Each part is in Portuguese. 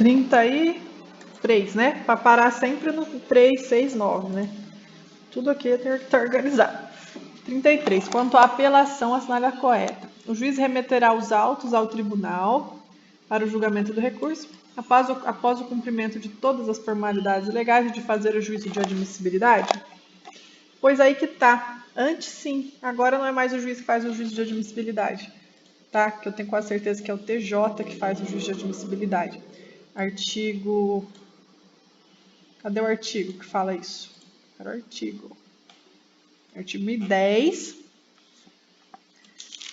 33, né? Para parar sempre no 3, 6, 9, né? Tudo aqui tem que estar organizado. 33. Quanto à apelação, assinale a correta. O juiz remeterá os autos ao tribunal para o julgamento do recurso, após o cumprimento de todas as formalidades legais de fazer o juízo de admissibilidade? Pois aí que tá. Antes sim, agora não é mais o juiz que faz o juízo de admissibilidade, tá? Que eu tenho quase certeza que é o TJ que faz o juízo de admissibilidade. Artigo... Cadê o artigo que fala isso? Era o artigo. Artigo 1010.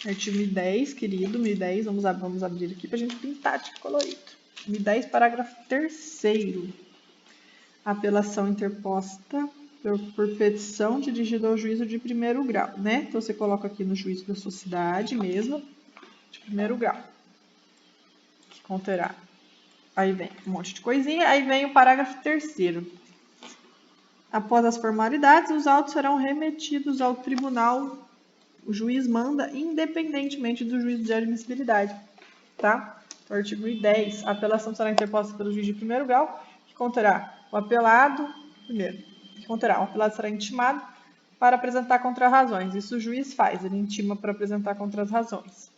Artigo 1010, querido, 1010. Vamos abrir aqui pra gente pintar de colorido. 1010, parágrafo 3º. Apelação interposta por petição dirigida ao juízo de primeiro grau, né? Então, você coloca aqui no juízo da sociedade mesmo, de primeiro grau, que conterá. Aí vem um monte de coisinha, aí vem o parágrafo 3º. Após as formalidades, os autos serão remetidos ao tribunal. O juiz manda independentemente do juízo de admissibilidade, tá? Então, artigo 10. A apelação será interposta pelo juiz de primeiro grau, que conterá o apelado, primeiro, que conterá, o apelado será intimado para apresentar contra-razões. Isso o juiz faz, ele intima para apresentar contra-razões.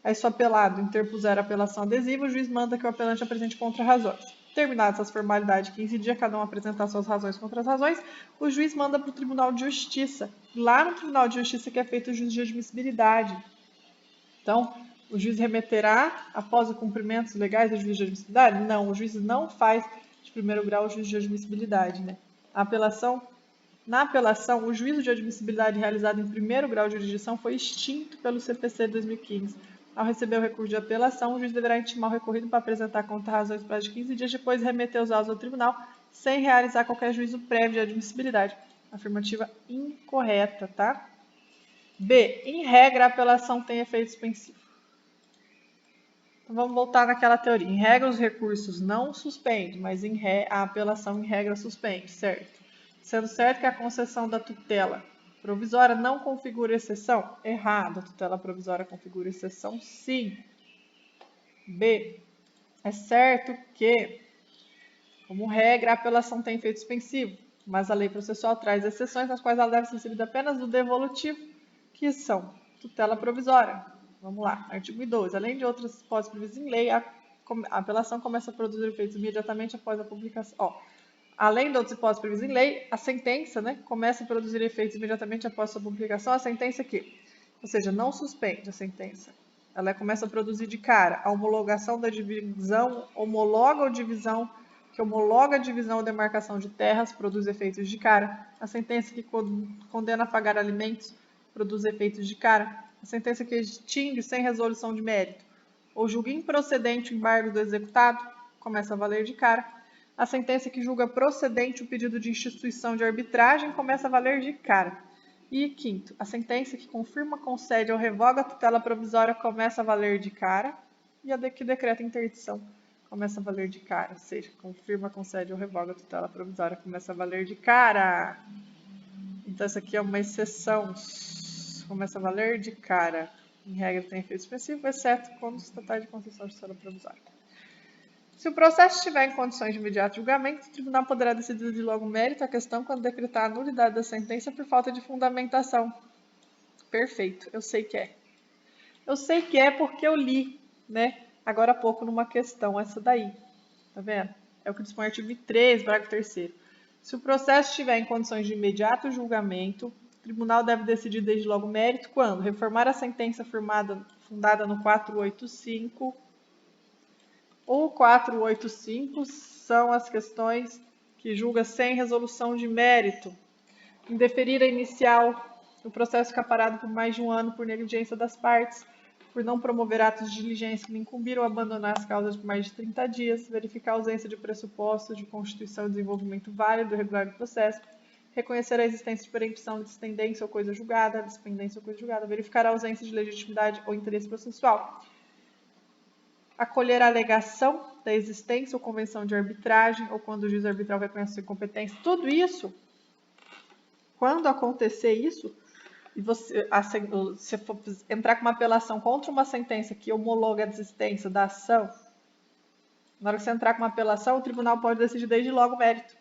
Aí, se o apelado interpuser apelação adesiva, o juiz manda que o apelante apresente contra-razões. Terminadas as formalidades, 15 dias, cada um apresentar suas razões contra as razões, o juiz manda para o Tribunal de Justiça. Lá no Tribunal de Justiça que é feito o juízo de admissibilidade. Então, o juiz remeterá após o cumprimento dos legais do juízo de admissibilidade? Não, o juiz não faz de primeiro grau o juízo de admissibilidade, né? Na apelação, o juízo de admissibilidade realizado em primeiro grau de jurisdição foi extinto pelo CPC de 2015. Ao receber o recurso de apelação, o juiz deverá intimar o recorrido para apresentar contra-razões no prazo de 15 dias, depois remeter os autos ao tribunal, sem realizar qualquer juízo prévio de admissibilidade. Afirmativa incorreta, tá? B. Em regra, a apelação tem efeito suspensivo. Então, vamos voltar naquela teoria. Em regra, os recursos não suspendem, mas a apelação, em regra, suspende, certo? Sendo certo que a concessão da tutela provisória não configura exceção? Errado. A tutela provisória configura exceção, sim. B. É certo que, como regra, a apelação tem efeito suspensivo, mas a lei processual traz exceções nas quais ela deve ser recebida apenas do devolutivo, que são tutela provisória. Vamos lá, artigo 12. Além de outras hipóteses previstas em lei, a apelação começa a produzir efeitos imediatamente após a publicação. Além de outras hipóteses previstas em lei, a sentença, né, começa a produzir efeitos imediatamente após sua publicação. A sentença que, ou seja, não suspende a sentença. Ela começa a produzir de cara. A homologação da divisão, homologa a divisão ou demarcação de terras, produz efeitos de cara. A sentença que condena a pagar alimentos produz efeitos de cara. A sentença que extingue sem resolução de mérito ou julga improcedente o embargo do executado começa a valer de cara. A sentença que julga procedente o pedido de instituição de arbitragem começa a valer de cara. E quinto, a sentença que confirma, concede ou revoga a tutela provisória começa a valer de cara. E a que decreta interdição começa a valer de cara. Ou seja, confirma, concede ou revoga a tutela provisória começa a valer de cara. Então, essa aqui é uma exceção. Começa a valer de cara. Em regra, tem efeito suspensivo, exceto quando se tratar de concessão de tutela provisória. Se o processo estiver em condições de imediato julgamento, o tribunal poderá decidir de logo mérito a questão quando decretar a nulidade da sentença por falta de fundamentação. Perfeito, eu sei que é. Eu sei que é porque eu li, né, agora há pouco numa questão essa daí. Tá vendo? É o que dispõe o artigo 13, parágrafo 3º. Se o processo estiver em condições de imediato julgamento, o tribunal deve decidir desde logo mérito quando reformar a sentença fundada no 485. O 485 são as questões que julga sem resolução de mérito. Indeferir a inicial, o processo ficar parado por mais de um ano por negligência das partes, por não promover atos de diligência que lhe incumbiram ou abandonar as causas por mais de 30 dias, verificar a ausência de pressupostos de constituição e desenvolvimento válido e regular do processo, reconhecer a existência de perempção, dispendência ou coisa julgada, verificar a ausência de legitimidade ou interesse processual, acolher a alegação da existência ou convenção de arbitragem, ou quando o juiz arbitral reconhece sua incompetência. Tudo isso, quando acontecer isso, e você for entrar com uma apelação contra uma sentença que homologa a desistência da ação, Na hora que você entrar com uma apelação, o tribunal pode decidir desde logo o mérito.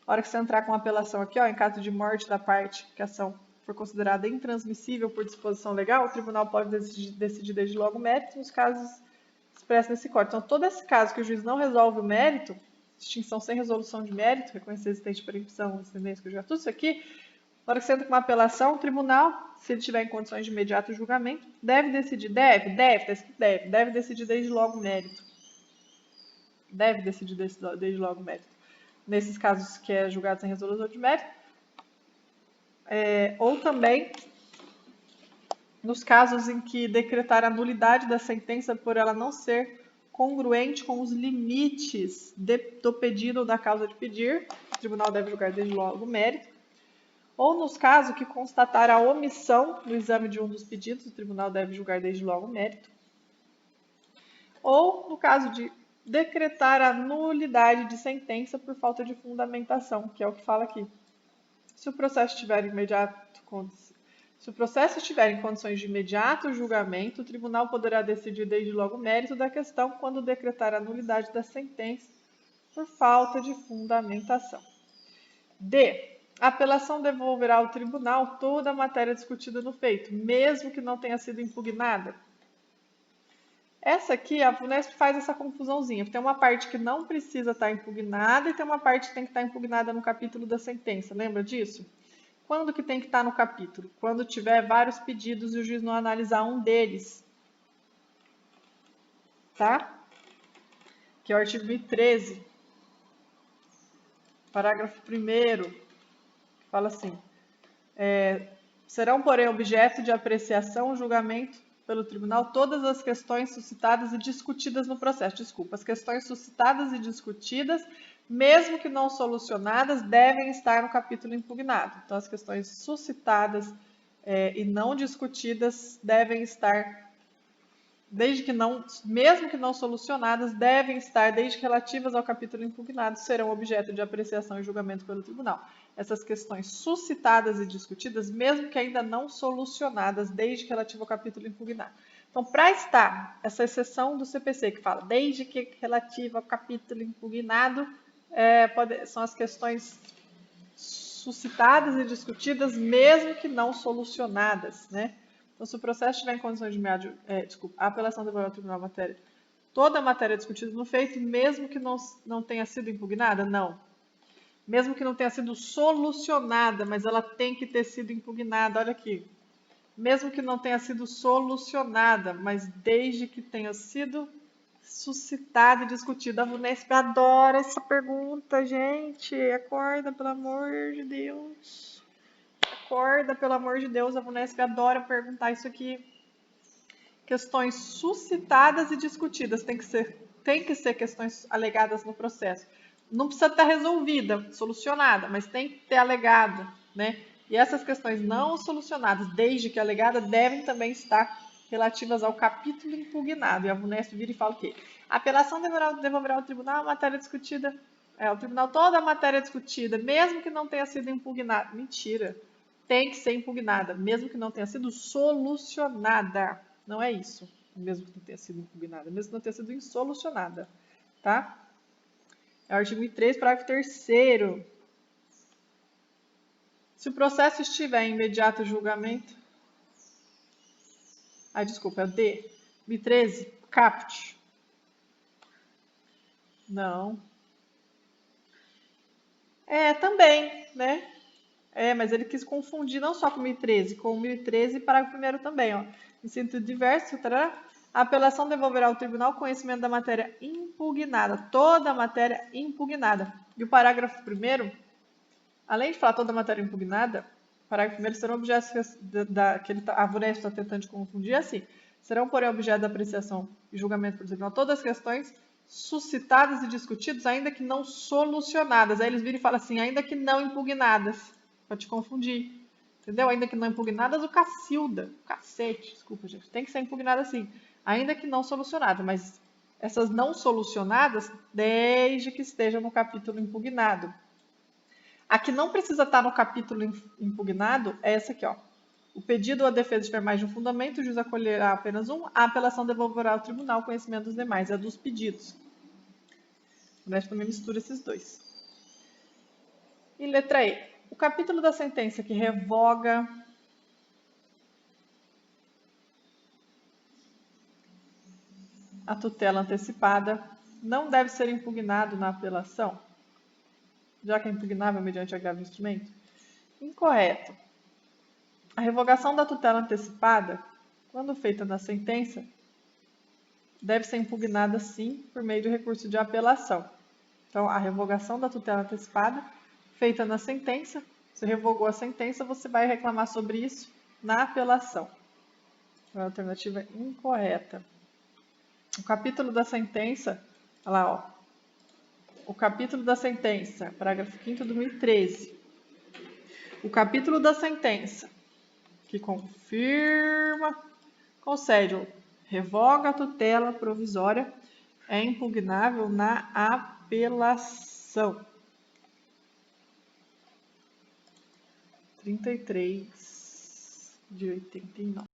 Na hora que você entrar com uma apelação aqui, ó, em caso de morte da parte que a ação for considerada intransmissível por disposição legal, o tribunal pode decidir desde logo o mérito nos casos expressos nesse código. Então, todo esse caso que o juiz não resolve o mérito, extinção sem resolução de mérito, reconhecer existente preempção, incidência, que tudo isso aqui, na hora que você entra com uma apelação, o tribunal, se ele tiver em condições de imediato julgamento, deve decidir, tá escrito deve decidir desde logo o mérito. Deve decidir desde logo o mérito. Nesses casos que é julgado sem resolução de mérito, ou também nos casos em que decretar a nulidade da sentença por ela não ser congruente com os limites do pedido ou da causa de pedir, o tribunal deve julgar desde logo o mérito. Ou nos casos que constatar a omissão no exame de um dos pedidos, o tribunal deve julgar desde logo o mérito. Ou no caso de decretar a nulidade de sentença por falta de fundamentação, que é o que fala aqui. Se o processo estiver em condições de imediato julgamento, o tribunal poderá decidir desde logo o mérito da questão quando decretar a nulidade da sentença por falta de fundamentação. D. A apelação devolverá ao tribunal toda a matéria discutida no feito, mesmo que não tenha sido impugnada. Essa aqui, a VUNESP faz essa confusãozinha. Tem uma parte que não precisa estar impugnada e tem uma parte que tem que estar impugnada no capítulo da sentença. Lembra disso? Quando que tem que estar no capítulo? Quando tiver vários pedidos e o juiz não analisar um deles. Tá? Que é o artigo 1013. Parágrafo 1º. Fala assim. Serão, porém, objeto de apreciação, julgamento pelo tribunal todas as questões suscitadas e discutidas no processo. Desculpa, as questões suscitadas e discutidas, mesmo que não solucionadas, devem estar no capítulo impugnado. Então, as questões suscitadas e não discutidas devem estar, mesmo que não solucionadas, devem estar, desde que relativas ao capítulo impugnado, serão objeto de apreciação e julgamento pelo tribunal. Essas questões suscitadas e discutidas, mesmo que ainda não solucionadas, desde que relativo ao capítulo impugnado. Então, para estar essa exceção do CPC, que fala desde que relativo ao capítulo impugnado, são as questões suscitadas e discutidas, mesmo que não solucionadas, né? Então, se o processo estiver em condições de a apelação devolver ao tribunal a matéria, toda a matéria discutida no feito, mesmo que não tenha sido impugnada? Não. Mesmo que não tenha sido solucionada, mas ela tem que ter sido impugnada. Olha aqui. Mesmo que não tenha sido solucionada, mas desde que tenha sido suscitada e discutida. A VUNESP adora essa pergunta, gente. Acorda, pelo amor de Deus. Acorda, pelo amor de Deus. A VUNESP adora perguntar isso aqui. Questões suscitadas e discutidas. Tem que ser questões alegadas no processo. Não precisa estar resolvida, solucionada, mas tem que ter alegado, né? E essas questões não solucionadas, desde que alegada, devem também estar relativas ao capítulo impugnado. E a VUNESP vira e fala o quê? A apelação devolverá ao tribunal a matéria discutida, ao tribunal toda a matéria discutida, mesmo que não tenha sido impugnada. Mentira. Tem que ser impugnada, mesmo que não tenha sido solucionada. Não é isso. Mesmo que não tenha sido impugnada, mesmo que não tenha sido insolucionada, tá? É o artigo 3, parágrafo 3º. Se o processo estiver em imediato julgamento... desculpa, é o D. 13, caput. Não. Também, né? Mas ele quis confundir não só com 1013, com o 1013 e parágrafo 1º também, ó. Em sentido diverso, tará, a apelação devolverá ao tribunal conhecimento da matéria impugnada, toda a matéria impugnada. E o parágrafo 1º, além de falar toda a matéria impugnada, o parágrafo 1º serão objetos a VUNESP está tentando confundir assim. Serão, porém, objeto da apreciação e julgamento por tribunal todas as questões suscitadas e discutidas, ainda que não solucionadas. Aí eles viram e falam assim, ainda que não impugnadas, para te confundir. Entendeu? Ainda que não impugnadas, o cacete, desculpa, gente, tem que ser impugnada assim, ainda que não solucionada, mas essas não solucionadas, desde que estejam no capítulo impugnado. A que não precisa estar no capítulo impugnado é essa aqui, ó. O pedido ou a defesa tiver mais de um fundamento, o juiz acolherá apenas um, a apelação devolverá ao tribunal o conhecimento dos demais, é dos pedidos. O Neto também mistura esses dois. E letra E. O capítulo da sentença que revoga a tutela antecipada não deve ser impugnado na apelação, já que é impugnável mediante agravo de instrumento? Incorreto. A revogação da tutela antecipada, quando feita na sentença, deve ser impugnada, sim, por meio do recurso de apelação. Então, a revogação da tutela antecipada, feita na sentença, você revogou a sentença, você vai reclamar sobre isso na apelação. A alternativa é incorreta. O capítulo da sentença, olha lá, ó. O capítulo da sentença, parágrafo 5º de 2013. O capítulo da sentença que confirma, concede ou revoga a tutela provisória é impugnável na apelação. 33 de 89.